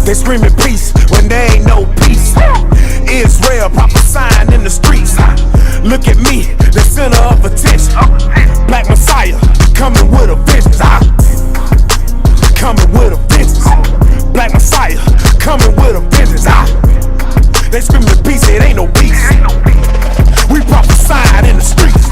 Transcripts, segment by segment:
They screaming peace when there ain't no peace. Israel prophesying in the streets. Look at me, the center of attention. Black Messiah coming with a vengeance. Coming with a vengeance. Black Messiah coming with a vengeance. They screaming peace, it ain't no peace. We prophesying in the streets.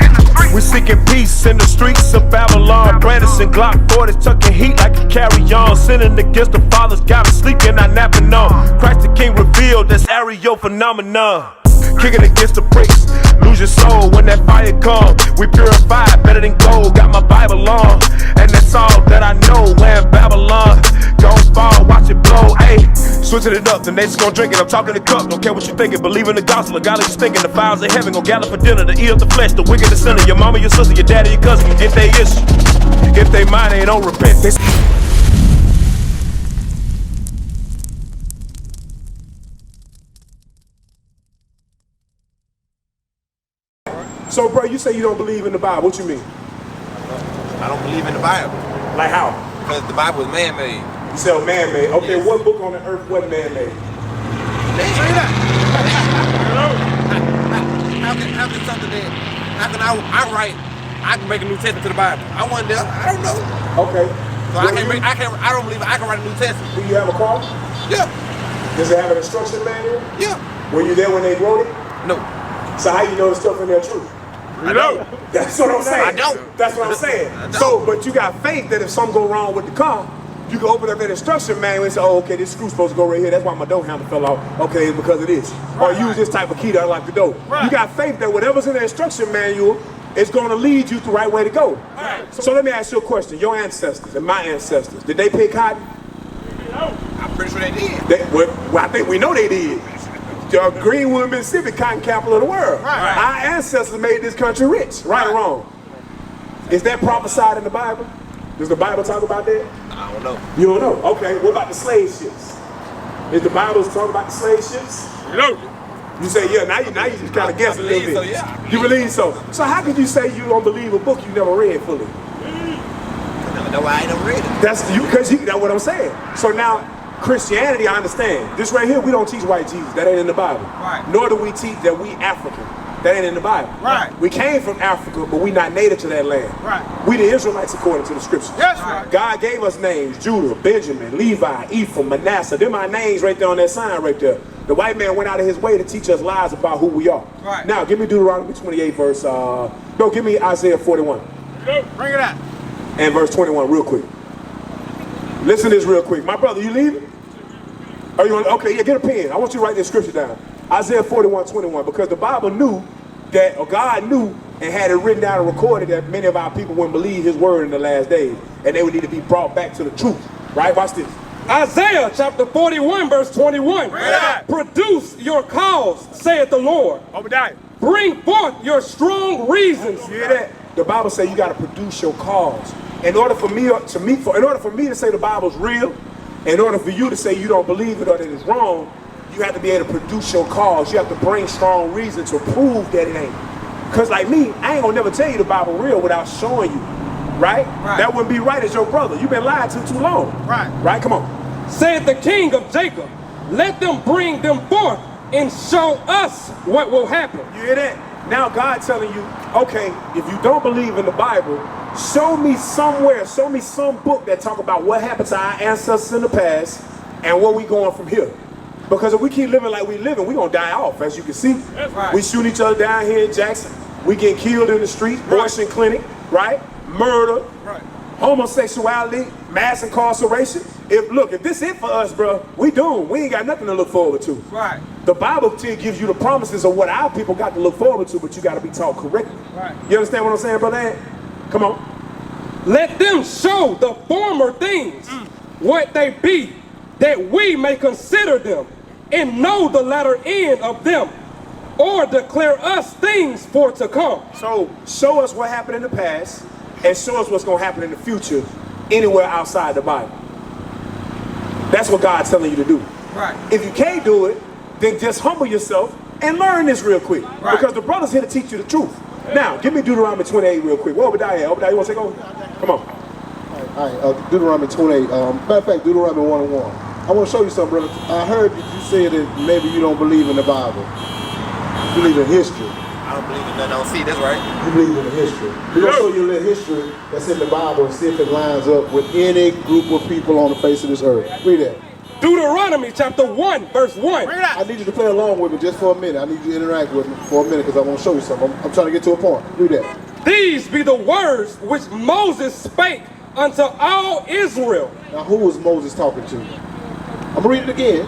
We seeking peace in the streets of Babylon. Brandishing Glock 40s, tucking heat like a carry-on. Sinning against the fathers, got us sleeping, not napping on. Christ the King revealed, that's aerial phenomenon. Kicking against the bricks, lose your soul when that fire come. We purify better than gold, got my Bible on. And that's all that I know, when Babylon gon' fall, watch it blow, ayy. Switching it up, the nation's gon' drink it, I'm talking the cup. Don't care what you thinking, believe in the gospel. God is thinking, the fires of heaven gon' gather for dinner. The ear of the flesh, the wicked, the sinner. Your mama, your sister, your daddy, your cousin. If they issue, if they mind, they don't repent. So, bro, you say you don't believe in the Bible. What you mean? I don't believe in the Bible. Like how? Because the Bible is man-made. You say man-made. Okay, yes. What book on the earth wasn't man-made? How can something that, how can I can make a New Testament to the Bible? I wasn't there. I don't know. Okay. So I don't believe I can write a New Testament. Do you have a car? Yeah. Does it have an instruction manual? Yeah. Were you there when they wrote it? No. So how you know the stuff in there true? I don't. That's what I'm saying. I don't. That's what I'm saying. So, but you got faith that if something go wrong with the car, you can open up that instruction manual and say, oh, okay, this screw's supposed to go right here. That's why my door handle fell off. Okay, it's because of this. Or use this type of key to unlock the door. You got faith that whatever's in the instruction manual is going to lead you the right way to go. So let me ask you a question. Your ancestors and my ancestors, did they pick cotton? I'm pretty sure they did. Well, I think we know they did. Greenwood, Mississippi, cotton capital of the world. Our ancestors made this country rich, right or wrong? Is that prophesied in the Bible? Does the Bible talk about that? I don't know. You don't know? Okay, what about the slave ships? Is the Bible talking about the slave ships? No. You say, yeah, now you just kind of guess a little bit. So, yeah. You believe so? So how could you say you don't believe a book you never read fully? No, I ain't never read it. That's what I'm saying. So now, Christianity, I understand. This right here, we don't teach white Jesus. That ain't in the Bible. Right. Nor do we teach that we African. That ain't in the Bible. Right. We came from Africa, but we not native to that land. Right. We the Israelites according to the scriptures. Yes, right. God gave us names: Judah, Benjamin, Levi, Ephraim, Manasseh. Them are names right there on that sign right there. The white man went out of his way to teach us lies about who we are. Right. Now, give me Deuteronomy 28 verse, no, give me Isaiah 41. Bring it out. And verse 21 real quick. Listen to this real quick. My brother, you leaving? Are you okay, yeah, get a pen. I want you to write this scripture down. Isaiah 41:21, because the Bible knew that, or God knew and had it written down and recorded that many of our people wouldn't believe his word in the last days, and they would need to be brought back to the truth. Right? Watch this. Isaiah chapter 41 verse 21. Produce your cause, saith the Lord. Obadiah. Bring forth your strong reasons. You hear that? The Bible says you got to produce your cause. In order for me to say the Bible's real, in order for you to say you don't believe it or that it's wrong, you have to be able to produce your cause. You have to bring strong reason to prove that it ain't. Because like me, I ain't gonna never tell you the Bible real without showing you. Right? That wouldn't be right as your brother. You've been lied to too long. Right? Come on. Said the King of Jacob, let them bring them forth and show us what will happen. You hear that? Now God telling you, okay, if you don't believe in the Bible, show me somewhere, show me some book that talk about what happened to our ancestors in the past and where we going from here. Because if we keep living like we living, we gonna die off, as you can see. We shoot each other down here in Jackson. We get killed in the streets, abortion clinic, right? Murder, homosexuality, mass incarceration. If this it for us, bro, we doomed. We ain't got nothing to look forward to. The Bible still gives you the promises of what our people got to look forward to, but you got to be taught correctly. You understand what I'm saying, brother Ed? Come on. Let them show the former things, what they be, that we may consider them, and know the latter end of them, or declare us things for to come. So show us what happened in the past, and show us what's going to happen in the future, anywhere outside the Bible. That's what God's telling you to do. If you can't do it, then just humble yourself and learn this real quick. Because the brother's here to teach you the truth. Now, give me Deuteronomy 28 real quick. Where Obadiah? Obadiah, you want to take over? Come on. All right, Deuteronomy 28. Matter of fact, Deuteronomy 1:1. I want to show you something, brother. I heard that you said that maybe you don't believe in the Bible. You believe in history. I don't believe in nothing I don't see. That's right. You believe in history. We're going to show you a little history that's in the Bible and see if it lines up with any group of people on the face of this earth. Read that. Deuteronomy chapter 1, verse 1. I need you to play along with me just for a minute. I need you to interact with me for a minute because I want to show you something. I'm trying to get to a point. Read that. These be the words which Moses spake unto all Israel. Now, who was Moses talking to? I'm going to read it again.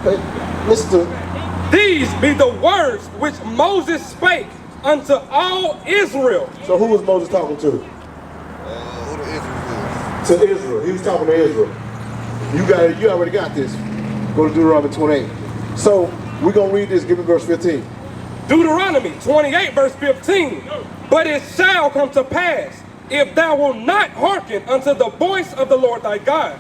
Okay. Listen to it. These be the words which Moses spake unto all Israel. So who was Moses talking to? Who the Israel is? To Israel. He was talking to Israel. You got it. You already got this. Go to Deuteronomy 28. So we're going to read this. Give me verse 15. Deuteronomy 28, verse 15. But it shall come to pass, if thou wilt not hearken unto the voice of the Lord thy God,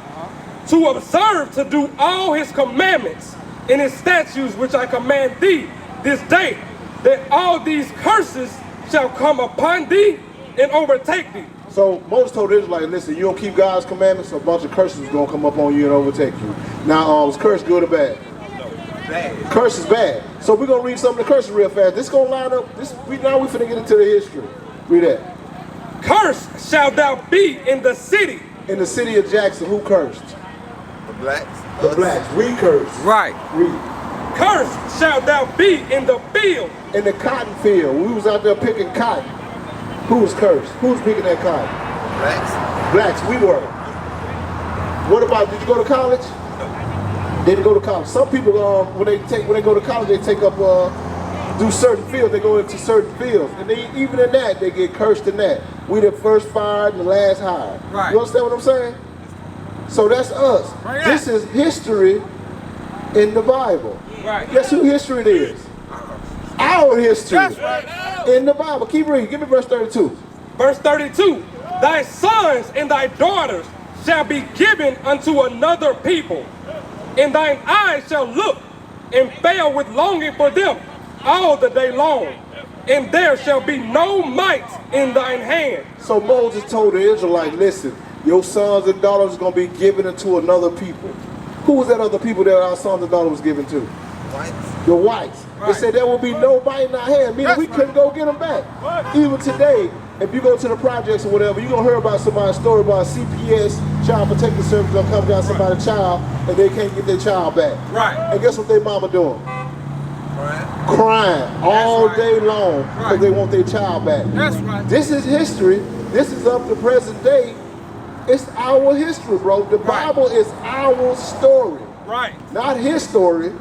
to observe to do all his commandments and his statutes which I command thee this day, that all these curses shall come upon thee and overtake thee. So Moses told the Israelites, listen, you don't keep God's commandments, a bunch of curses is going to come up on you and overtake you. Now, was curse good or bad? Bad. Curse is bad. So we're going to read some of the curses real fast. This is going to line up. Now we're finna get into the history. Read that. Cursed shalt thou be in the city. In the city of Jackson, who cursed? The blacks. The blacks. We cursed. Right. Read. Cursed shalt thou be in the field. In the cotton field. We was out there picking cotton. Who was cursed? Who was picking that cotton? Blacks. Blacks, we were. What about, did you go to college? Didn't go to college. Some people, when they go to college, they take up, do certain fields. They go into certain fields, and even in that, they get cursed in that. We the first fired and the last hired. Right. You understand what I'm saying? So that's us. Right. This is history in the Bible. Right. Guess who history it is? Our history. That's right. In the Bible. Keep reading. Give me verse 32. Verse 32. Thy sons and thy daughters shall be given unto another people, and thine eyes shall look and fail with longing for them all the day long, and there shall be no might in thine hand. So Moses told the Israelites, listen, your sons and daughters are going to be given unto another people. Who was that other people that our sons and daughters was given to? Whites. The whites. They said there will be no might in our hand, meaning we couldn't go get them back. Even today, if you go to the projects or whatever, you're going to hear about somebody's story about CPS, Child Protective Service, going to come down somebody's child and they can't get their child back. Right. And guess what their mama doing? Right. Crying all right. day long because Right. they want their child back. That's right. This is history. This is up to present day. It's our history, bro. The Bible is our story. Right. Not his story,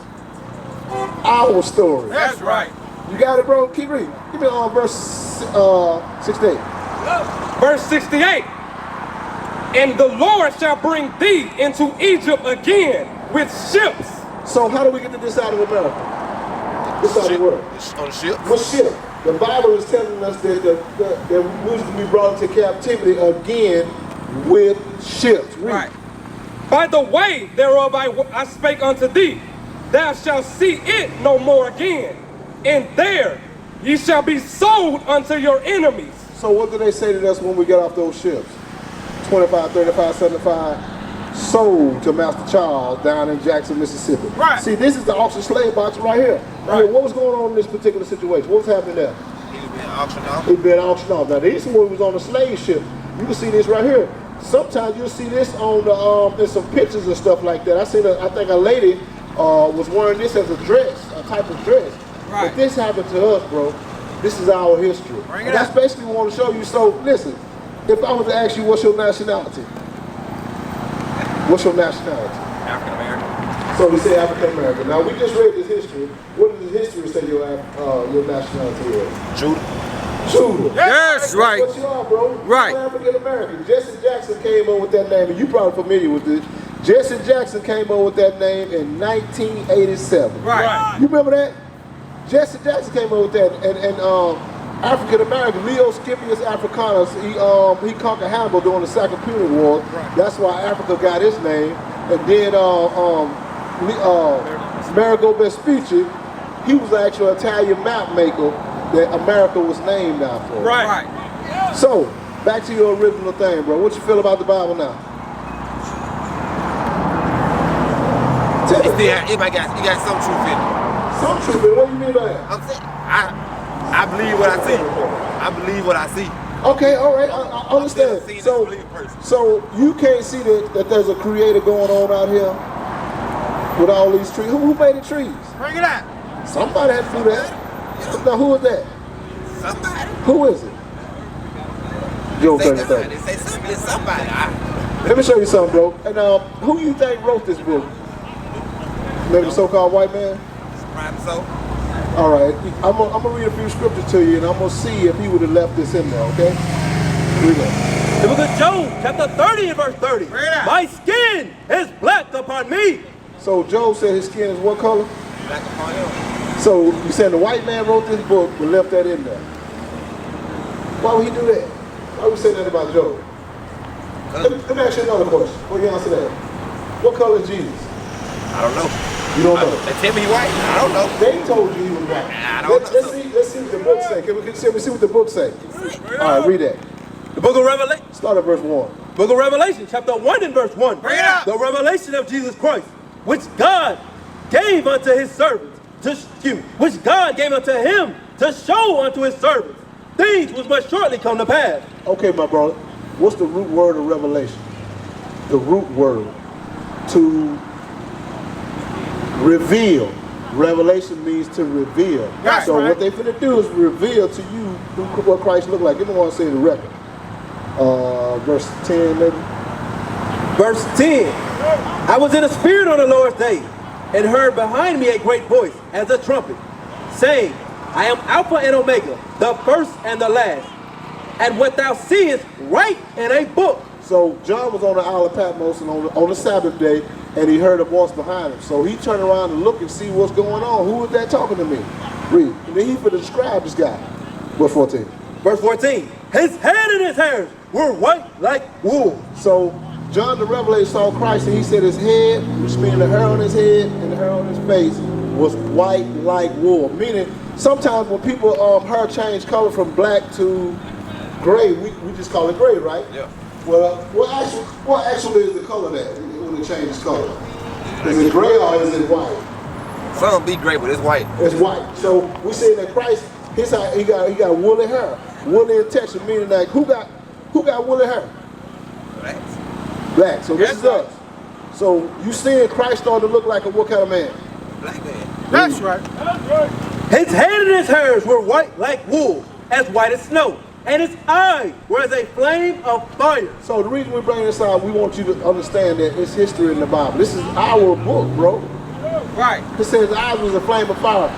our story. That's right. You got it, bro? Keep reading. Give me on verse 68. Verse 68. And the Lord shall bring thee into Egypt again with ships. So how do we get to this side of America? This side of the world. On the ship. What ship? The Bible is telling us that we was to be brought into captivity again with ships. Read. Right. By the way thereof I spake unto thee, thou shalt see it no more again, and there ye shall be sold unto your enemies. So what do they say to us when we get off those ships? 25, 35, 75, sold to Master Charles down in Jackson, Mississippi. Right. See, this is the auction slave box right here. Right here. What was going on in this particular situation? What was happening there? He was being auctioned off. He'd been auctioned off. Now, this one was on a slave ship. You can see this right here. Sometimes you'll see this on the in some pictures and stuff like that. I think a lady was wearing this as a dress, a type of dress. Right. But this happened to us, bro. This is our history. And that's basically what I want to show you. So, listen, if I was to ask you, what's your nationality? What's your nationality? African American. So we say African American. Now, we just read this history. What does the history say your nationality is? Judah. Judah. Yes, right. That's what you are, bro. Right. You're African American. Jesse Jackson came up with that name, and you're probably familiar with this. Jesse Jackson came up with that name in 1987. Right. You remember that? Jesse Jackson came up with that, and African American, Leo Scipius Africanus, he conquered Hannibal during the Second Punic War. Right. That's why Africa got his name. And then Amerigo Vespucci, he was actually an Italian map maker that America was named after. Right. So, back to your original thing, bro. What you feel about the Bible now? Everybody got some truth in it. Some truth, but what do you mean by that? I'm saying, I believe what I see. I believe what I see. Okay, all right, I understand. So you can't see that there's a creator going on out here with all these trees. Who made the trees? Bring it out. Somebody had to do that. Now, who is that? Somebody. Who is it? Joe Say 33. They say something. It's somebody. Let me show you something, bro. And who you think wrote this book? Maybe the so-called white man? Right, so. All right, I'm gonna read a few scriptures to you, and I'm gonna see if he would have left this in there. Okay? Read that. The book of Job, chapter 30 and verse 30. My skin is black upon me. So Job said his skin is what color? Black upon him. So you said the white man wrote this book but left that in there. Why would he do that? Why would he say that about Job? Let me ask you another question. What do you answer that? What color is Jesus? I don't know. You don't know. They tell me he white. I don't know. They told you he was white. I don't know. Let's see what the book say. Can we see what the book say? All right, read that. The book of Revelation. Start at verse 1. Book of Revelation, chapter 1 and verse 1. Bring it up. The revelation of Jesus Christ, which God gave unto his servants, which God gave unto him to show unto his servants things which must shortly come to pass. Okay, my brother. What's the root word of revelation? The root word to reveal. Revelation means to reveal. Right, so right. what they finna do is reveal to you what Christ looked like. Give me one say the record. Verse 10 maybe. Verse 10. I was in the spirit on the Lord's day, and heard behind me a great voice as a trumpet, saying, I am Alpha and Omega, the first and the last. And what thou seest, write in a book. So John was on the Isle of Patmos and on the Sabbath day, and he heard a voice behind him. So he turned around and looked and see what's going on. Who is that talking to me? Read. And then he for the describe this guy. Verse 14. Verse 14. His head and his hairs were white like wool. So John the Revelator saw Christ, and he said his head, which means the hair on his head and the hair on his face, was white like wool. Meaning, sometimes when people hair change color from black to gray, we just call it gray, right? Yeah. Well, what actually is the color that when it changes color? Is it gray or is it white? Some be great, but it's white. It's white. So we say that Christ, he got woolly hair, woolly in texture, meaning like who got woolly hair? Black. So this is us. So you seeing Christ starting to look like a what kind of man? Black man. That's right. His head and his hairs were white like wool, as white as snow, and his eyes were as a flame of fire. So the reason we bring this out, we want you to understand that it's history in the Bible. This is our book, bro. Right. It says his eyes was a flame of fire.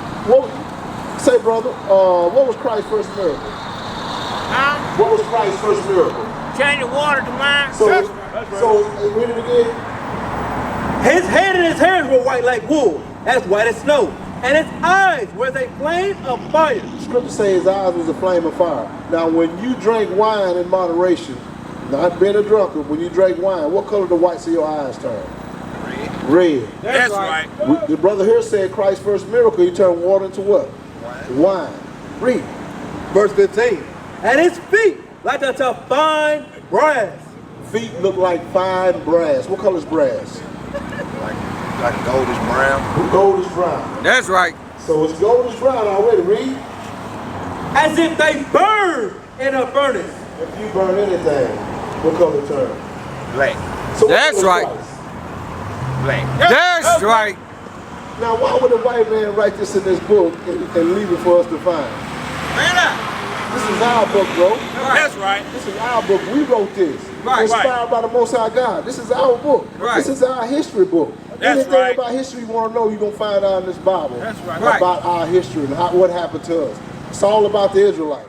Say, brother, what was Christ's first miracle? Huh? What was Christ's first miracle? Change the water to wine. So read it again. His head and his hairs were white like wool, as white as snow, and his eyes were as a flame of fire. Scripture says his eyes was a flame of fire. Now, when you drink wine in moderation, not being a drunkard, when you drink wine, what color do the whites of your eyes turn? Red. That's right. The brother here said Christ's first miracle, he turned water into what? Wine. Read. Verse 15. And his feet like unto fine brass. Feet look like fine brass. What color is brass? Like a goldish brown. Goldish brown. That's right. So it's goldish brown already. Read. As if they burn in a furnace. If you burn anything, what color turn? Black. So That's right. Black. That's right. Now, why would a white man write this in this book and leave it for us to find? This is our book, bro. That's right. This is our book. We wrote this. Right. Inspired by the Most High God. This is our book. Right. This is our history book. That's Anything right. about history you want to know, you're going to find out in this Bible. That's right. About our history and what happened to us. It's all about the Israelites.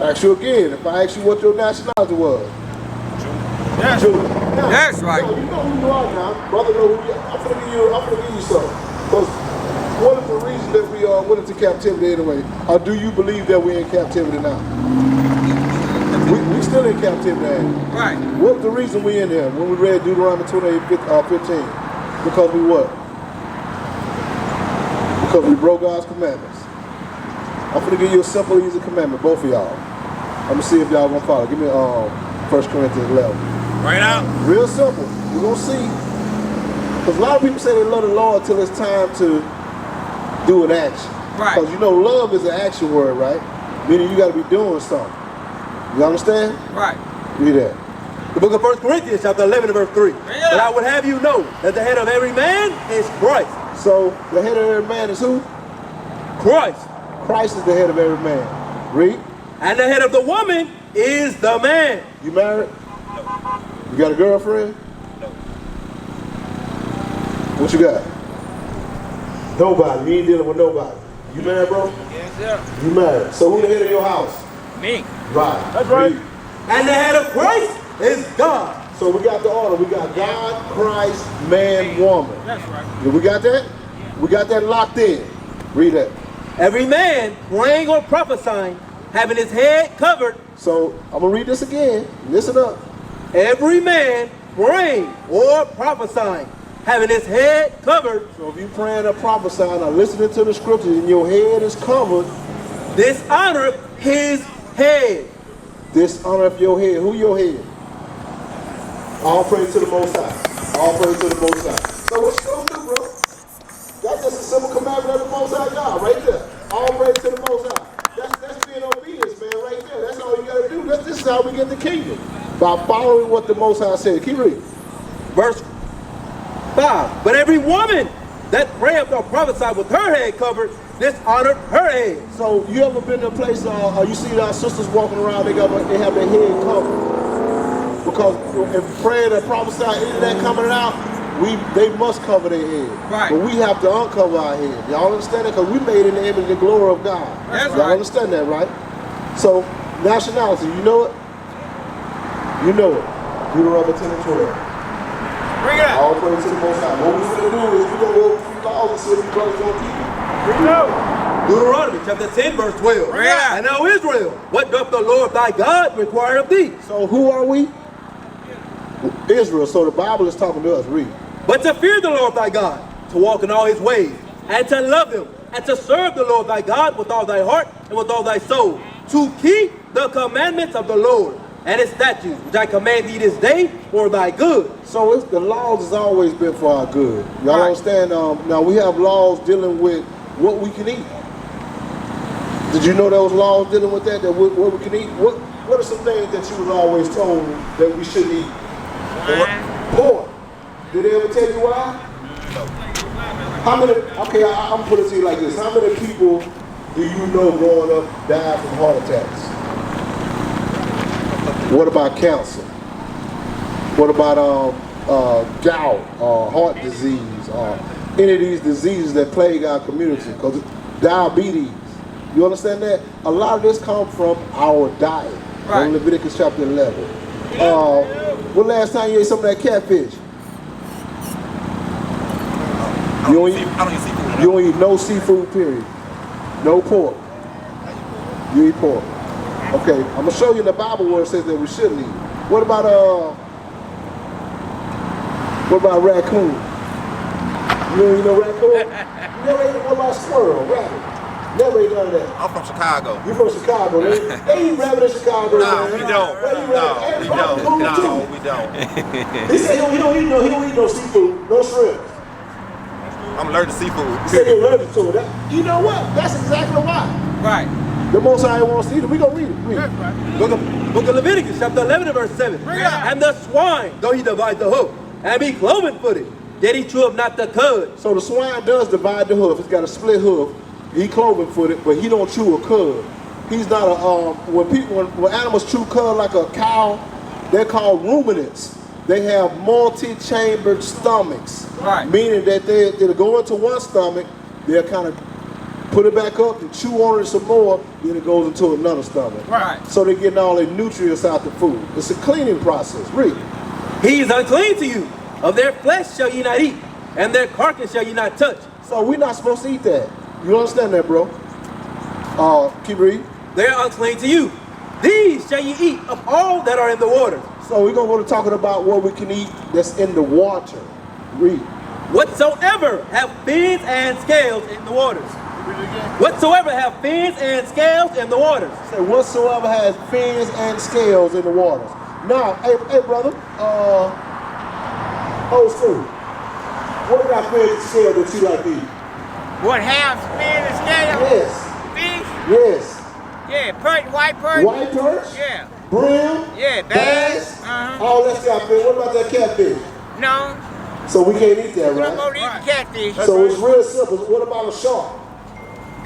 Ask you again, if I ask you what your nationality was. Yes. Jew. Now, That's right. You know who you are now. Brother know who you are. I'm gonna give you something. Because what is the reason that we went into captivity anyway? Or do you believe that we're in captivity now? We still in captivity. Right. What's the reason we in here? When we read Deuteronomy 28:15, because we what? Because we broke God's commandments. I'm gonna give you a simple, easy commandment, both of y'all. I'm gonna see if y'all gonna follow. Give me 1 Corinthians 11. Right out. Real simple. We're gonna see. Because a lot of people say they love the Lord till it's time to do an action. Right. Because you know love is an action word, right? Meaning you gotta be doing something. You understand? Right. Read that. The book of 1 Corinthians, chapter 11, verse 3. Yeah. But I would have you know that the head of every man is Christ. So the head of every man is who? Christ. Christ is the head of every man. Read. And the head of the woman is the man. You married? You got a girlfriend? What you got? Nobody. You ain't dealing with nobody. You married, bro? Yes, sir. You married. So who the head of your house? Me. Right. That's right. Read. And the head of Christ is God. So we got the order. We got God, Christ, man, woman. That's right. Yeah, we got that? We got that locked in. Read that. Every man praying or prophesying, having his head covered. So I'm going to read this again. Listen up. Every man praying or prophesying, having his head covered. So if you praying or prophesying or listening to the scriptures and your head is covered, Dishonor his head. dishonor of your head. Who your head? All praise to the Most High. All praise to the Most High. So what you gonna do, bro? That's just a simple commandment of the Most High God, right there. All praise to the Most High. That's being obedience, man, right there. That's all you gotta do. This is how we get the kingdom. By following what the Most High said. Keep reading. Verse 5. But every woman that prayeth or prophesied with her head covered, dishonored her head. So you ever been to a place, you see our sisters walking around, they have their head covered. Because if praying and prophesying, any of that coming out, they must cover their head. Right. But we have to uncover our head. Y'all understand that? Because we made in the image and the glory of God. That's Y'all right. understand that, right? So, nationality, you know it? You know it. Deuteronomy 10 and 12. Bring it out. All praise to the Most High. What we're going to do is we're going to go over 3 laws and see if you brothers going to keep it. Bring it out. Deuteronomy chapter 10, verse 12. Bring it out. And now Israel, what doth the Lord thy God require of thee? So who are we? Israel. So the Bible is talking to us. Read. But to fear the Lord thy God, to walk in all his ways, and to love him, and to serve the Lord thy God with all thy heart and with all thy soul, to keep the commandments of the Lord and his statutes, which I command thee this day for thy good. So the laws has always been for our good. Y'all Right. understand? Now we have laws dealing with what we can eat. Did you know those laws dealing with that? That what we can eat? What are some things that you was always told that we shouldn't eat? Pork. Did they ever tell you why? How many? Okay, I'm gonna put it to you like this: how many people do you know growing up died from heart attacks? What about cancer? What about gout, heart disease, any of these diseases that plague our community? Because diabetes, you understand that? A lot of this comes from our diet. Right. In Leviticus chapter 11. When last time you ate some of that catfish? I don't eat seafood. You don't eat no seafood, period. No pork. You eat pork. Okay, I'm gonna show you in the Bible where it says that we shouldn't eat. What about raccoon? You don't eat no raccoon? You never ate what about squirrel, rabbit? Never ate none of that. I'm from Chicago. You from Chicago? They eat rabbit in Chicago. No, man. we don't. They eat rabbit. No, we don't. He said he don't eat no seafood, no shrimp. I'm allergic to seafood. He said he's allergic to it. You know what? That's exactly why. Right. The Most High wants to eat it. We gonna read it. Read it. Book of Leviticus, chapter 11, and verse 7. Bring it out. And the swine, though he divide the hoof, and be cloven-footed, yet he cheweth not the cud. So the swine does divide the hoof. It's got a split hoof. He cloven-footed, but he don't chew a cud. He's not a when animals chew cud like a cow, they're called ruminants. They have multi-chambered stomachs, Right. meaning that they'll go into one stomach, they'll kind of put it back up and chew on it some more, then it goes into another stomach. Right. So they're getting all their nutrients out the food. It's a cleaning process. Read. He is unclean to you. Of their flesh shall ye not eat, and their carcass shall ye not touch. So we're not supposed to eat that. You understand that, bro? Keep reading. They are unclean to you. These shall ye eat of all that are in the waters. So we're going to go to talking about what we can eat that's in the water. Read. Whatsoever have fins and scales in the waters. Whatsoever have fins and scales in the waters. Say, whatsoever has fins and scales in the waters. Now, hey brother, old school. What got fins and scales that you like to eat? What has fin and scale? Yes. Fish? Yes. Yeah, perch, white perch. White perch? Yeah. Brim? Yeah, bass? Uh-huh. All that's got fin. What about that catfish? No. So we can't eat that, We don't go right? to eat the catfish. So it's real simple. What about a shark?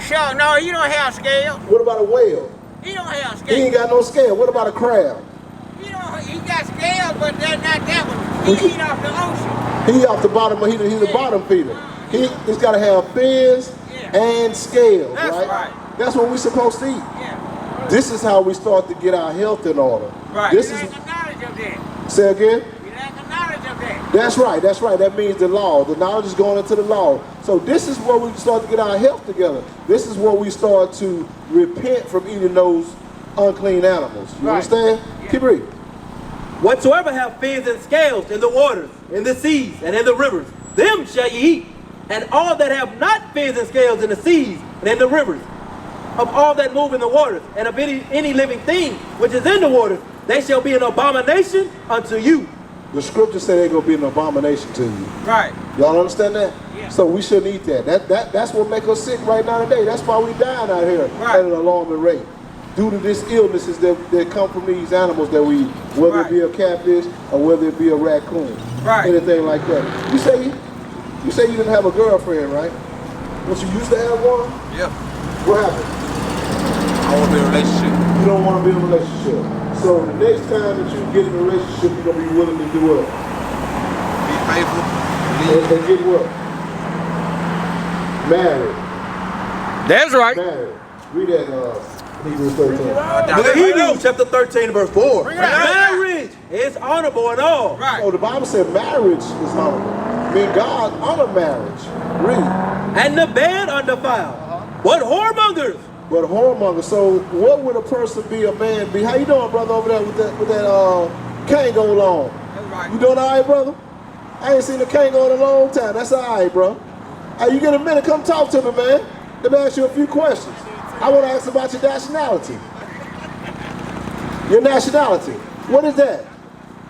Sure, no, you don't have scale. What about a whale? He don't have He scale. ain't got no scale. What about a crab? He got scale, but that's not that one. He eat off the ocean. He off the bottom. He's the bottom feeder. He's got to have fins and scales, That's right? right. That's what we're supposed to eat. Yeah. This is how we start to get our health in order. Right. This We is. lack the knowledge of that. Say again. We lack the knowledge of that. That's right. That's right. That means the law. The knowledge is going into the law. So this is where we start to get our health together. This is where we start to repent from eating those unclean animals. You understand? Yeah. Keep reading. Whatsoever have fins and scales in the waters, in the seas, and in the rivers, them shall ye eat. And all that have not fins and scales in the seas and in the rivers, of all that move in the waters, and of any living thing which is in the waters, they shall be an abomination unto you. The scripture said they're going to be an abomination to you. Right. Y'all understand that? Yeah. So we shouldn't eat that. That's what makes us sick right now today. That's why we dying out here Right. at an alarming rate. Due to these illnesses that come from these animals that we eat, whether Right. it be a catfish or whether it be a raccoon, Right. anything like that. You say you didn't have a girlfriend, right? But you used to have one? Yep. What happened? I want to be in a relationship. You don't want to be in a relationship. So the next time that you get in a relationship, you're going to be willing to do what? Be faithful. And get what? Married. That's right. Married. Read that Hebrews 13. Look at Hebrews chapter 13, verse 4. Bring it out. Marriage is honorable and all. Right. So the Bible said marriage is honorable. I mean, God honor marriage. Read. And the bed undefiled. But whoremongers. But whoremonger. So what would a person be, a man be? How you doing, brother, over there with that Kango on? That's right. You doing all right, brother? I ain't seen a Kango in a long time. That's all right, bro. Hey, you get a minute, come talk to me, man. Let me ask you a few questions. I want to ask about your nationality. Your nationality. What is that?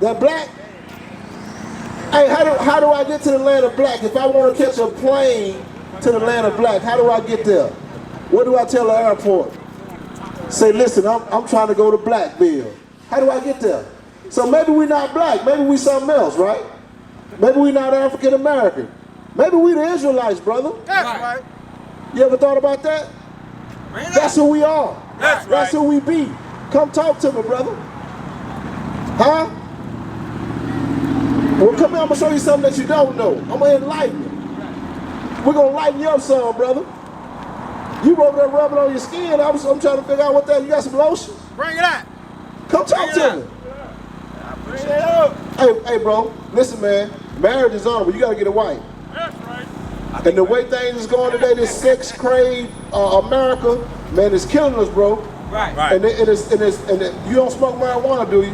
That black? Hey, how do I get to the land of black? If I want to catch a plane to the land of black, how do I get there? What do I tell the airport? Say, listen, I'm trying to go to Blackville. How do I get there? So maybe we're not black. Maybe we something else, right? Maybe we're not African American. Maybe we the Israelites, brother. That's right. You ever thought about that? That's who we are. That's That's who we be. Come talk to me, brother. Huh? Well, come here. I'm going to show you something that you don't know. I'm going to enlighten you. We're going to lighten you up some, brother. You over there rubbing on your skin. I'm trying to figure out what that. You got some lotion? Bring it out. Come talk to me. Bring it out. Hey, bro. Listen, man. Marriage is honorable. You got to get a wife. That's right. And the way things is going today, this sex crave America, man, it's killing us, bro. Right. And you don't smoke marijuana, do you?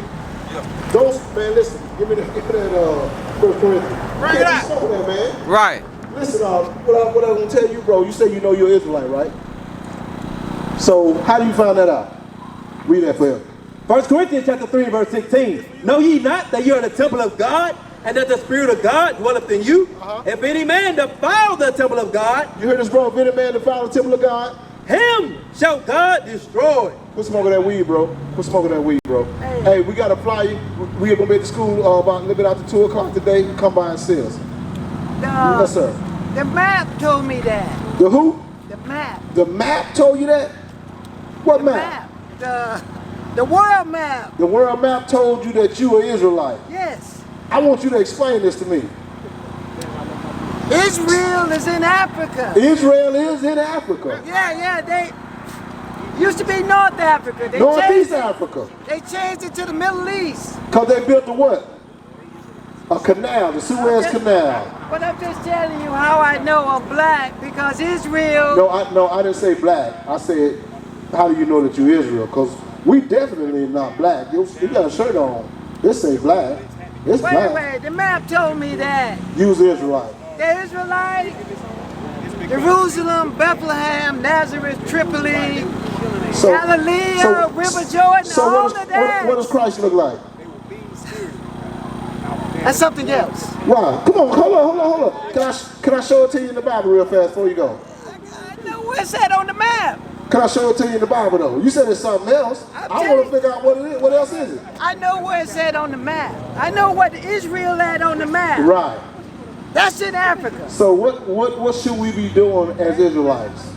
Yep. Don't, man. Listen, give me that 1 Corinthians. Bring it out. Smoke that, man. Right. Listen, what I'm gonna tell you, bro. You say you know you're Israelite, right? So how do you find that out? Read that for him. 1 Corinthians chapter 3, verse 16. Know ye not that you are the temple of God, and that the Spirit of God dwelleth in you? If any man defile the temple of God, You heard this, bro? If any man defile the temple of God, him shall God destroy. quit smoking that weed, bro. Quit smoking that weed, bro. Hey, we got to fly you. We are gonna be at the school about a little bit after 2 o'clock today. Come by and see us. Yes, sir. The map told me that. The who? The map. The map told you that? What The map? map. The world map. The world map told you that you are Israelite. Yes. I want you to explain this to me. Israel is in Africa. Israel is in Africa. Yeah. They used to be North Africa. They Northeast changed it. Africa. They changed it to the Middle East. Because they built the what? A canal, the Suez Canal. But I'm just telling you how I know I'm black, because Israel. No, I didn't say black. I said, how do you know that you're Israel? Because We definitely not black. You got a shirt on. It say black. It's black. Wait, the map told me that. Use Israelite. The Israelite, Jerusalem, Bethlehem, Nazareth, Tripoli, Galilee, River Jordan, all of that. What does Christ look like? That's something else. Why? Come on, hold on. Can I show it to you in the Bible real fast before you go? I know where it's at on the map. Can I show it to you in the Bible though? You said it's something else. I want to figure out what it is. What else is it? I know where it's at on the map. I know what Israel at on the map. Right. That's in Africa. So what should we be doing as Israelites?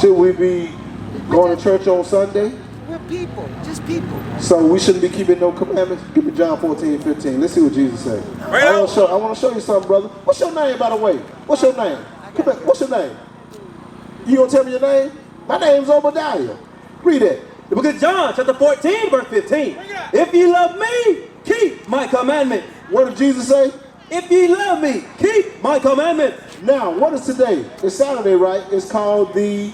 Should we be going to church on Sunday? We're people, just people. So we shouldn't be keeping no commandments? Give me John 14:15. Let's see what Jesus said. I want to show you something, brother. What's your name, by the way? What's your name? Come back. What's your name? You gonna tell me your name? My name's Obadiah. Read it. The book of John, chapter 14, verse 15. If ye love me, keep my commandment. What did Jesus say? If ye love me, keep my commandment. Now, what is today? It's Saturday, right? It's called the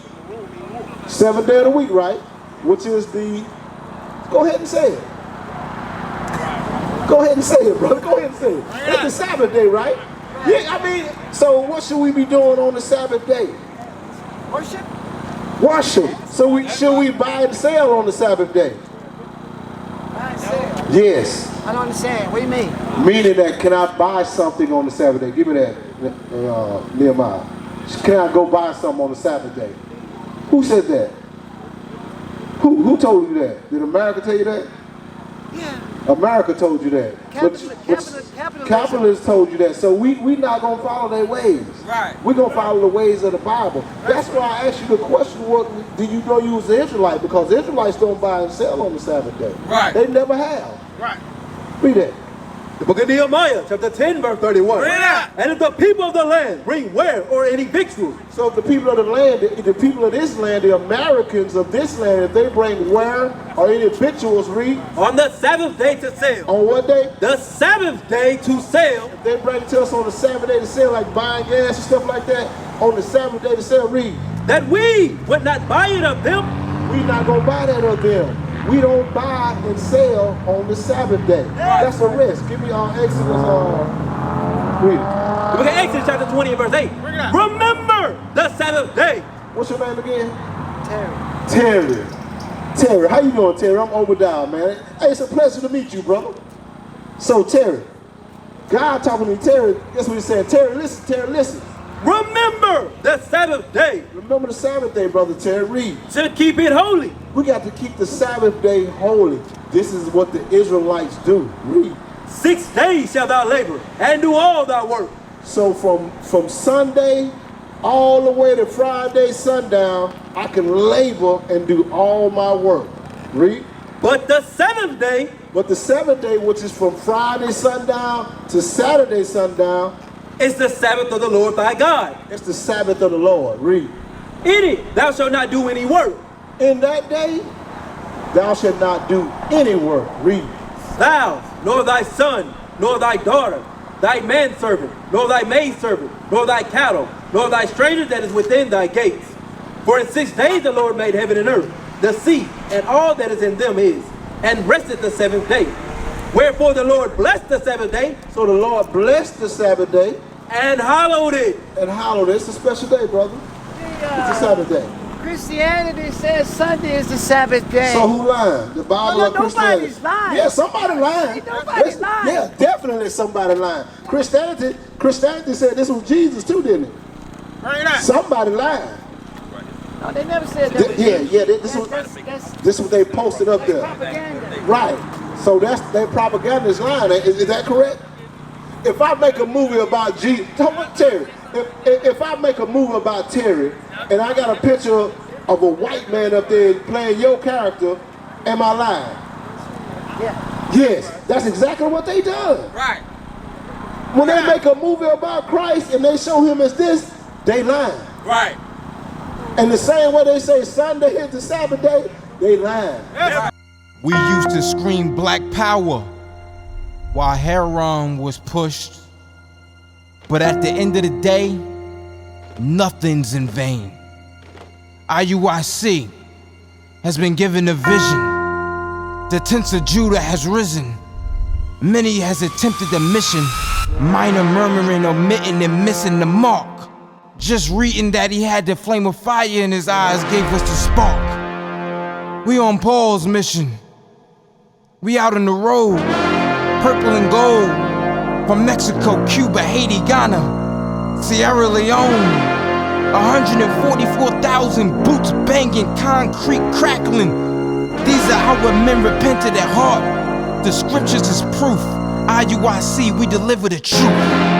7th day of the week, right? Which is the... Go ahead and say it. Go ahead and say it, brother. Go ahead and say it. It's the Sabbath day, right? Yeah, I mean, so what should we be doing on the Sabbath day? worship. Worship. So should we buy and sell on the Sabbath day? Buy and sell? Yes. I don't understand. What do you mean? Meaning that, can I buy something on the Sabbath day? Give me that, Nehemiah. Can I go buy something on the Sabbath day? Who said that? Who told you that? Did America tell you that? Yeah. America told you that. Capitalists told you that. So we not going to follow their ways. Right. We're going to follow the ways of the Bible. That's why I asked you the question, what did you know you was an Israelite? Because Israelites don't buy and sell on the Sabbath day. Right. They never have. Right. Read that. The book of Nehemiah, chapter 10, verse 31. Read that. And if the people of the land bring ware or any victuals. So if the people of the land, the people of this land, the Americans of this land, if they bring ware or any victuals, read. On the Sabbath day to sell. On what day? The Sabbath day to sell. If they bring it to us on the Sabbath day to sell, like buying gas and stuff like that, on the Sabbath day to sell, read. That we would not buy it of them. We not going to buy that of them. We don't buy and sell on the Sabbath day. That's a risk. Give me Exodus, read it. The book of Exodus, chapter 20, and verse 8. Remember the Sabbath day. What's your name again? Terry. Terry, how you doing, Terry? I'm Obadiah, man. Hey, it's a pleasure to meet you, brother. So, Terry, God talking to me, Terry, guess what he said? Terry, listen. Remember the Sabbath day. Remember the Sabbath day, brother Terry. Read. To keep it holy. We got to keep the Sabbath day holy. This is what the Israelites do. Read. 6 days shalt thou labor and do all thy work. So from Sunday all the way to Friday sundown, I can labor and do all my work. Read. But the seventh day, which is from Friday sundown to Saturday sundown, it's the Sabbath of the Lord thy God. It's the Sabbath of the Lord. Read. In it thou shalt not do any work. In that day thou shalt not do any work. Read. Thou, nor thy son, nor thy daughter, thy manservant, nor thy maidservant, nor thy cattle, nor thy stranger that is within thy gates. For in 6 days the Lord made heaven and earth, the sea, and all that is in them is, and rested the 7th day. Wherefore the Lord blessed the 7th day. So the Lord blessed the Sabbath day. And hallowed it. It's a special day, brother. It's a Sabbath day. Christianity says Sunday is the Sabbath day. So who lying? The Bible or Christianity? Nobody's lying. Yeah, somebody lying. Nobody's lying. Yeah, definitely somebody lying. Christianity said this was Jesus too, didn't it? Somebody lying. No, they never said that was Jesus. Yeah, This is what they posted up there. Propaganda. Right. So that's their propaganda is lying. Is that correct? If I make a movie about Jesus, Terry, if I make a movie about Terry and I got a picture of a white man up there playing your character, am I lying? Yeah. Yes, that's exactly what they done. Right. When they make a movie about Christ and they show him as this, they lying. Right. And the same way they say Sunday is the Sabbath day, they lying. Yes. We used to scream black power while heroin was pushed. But at the end of the day, nothing's in vain. IUIC, has been given a vision. The tents of Judah has risen. Many has attempted the mission. Minor murmuring, omitting, and missing the mark. Just reading that he had the flame of fire in his eyes gave us the spark. We on Paul's mission. We out on the road, purple and gold. From Mexico, Cuba, Haiti, Ghana, Sierra Leone. 144,000 boots banging, concrete crackling. These are our men repented at heart. The scriptures is proof. IUIC, we deliver the truth.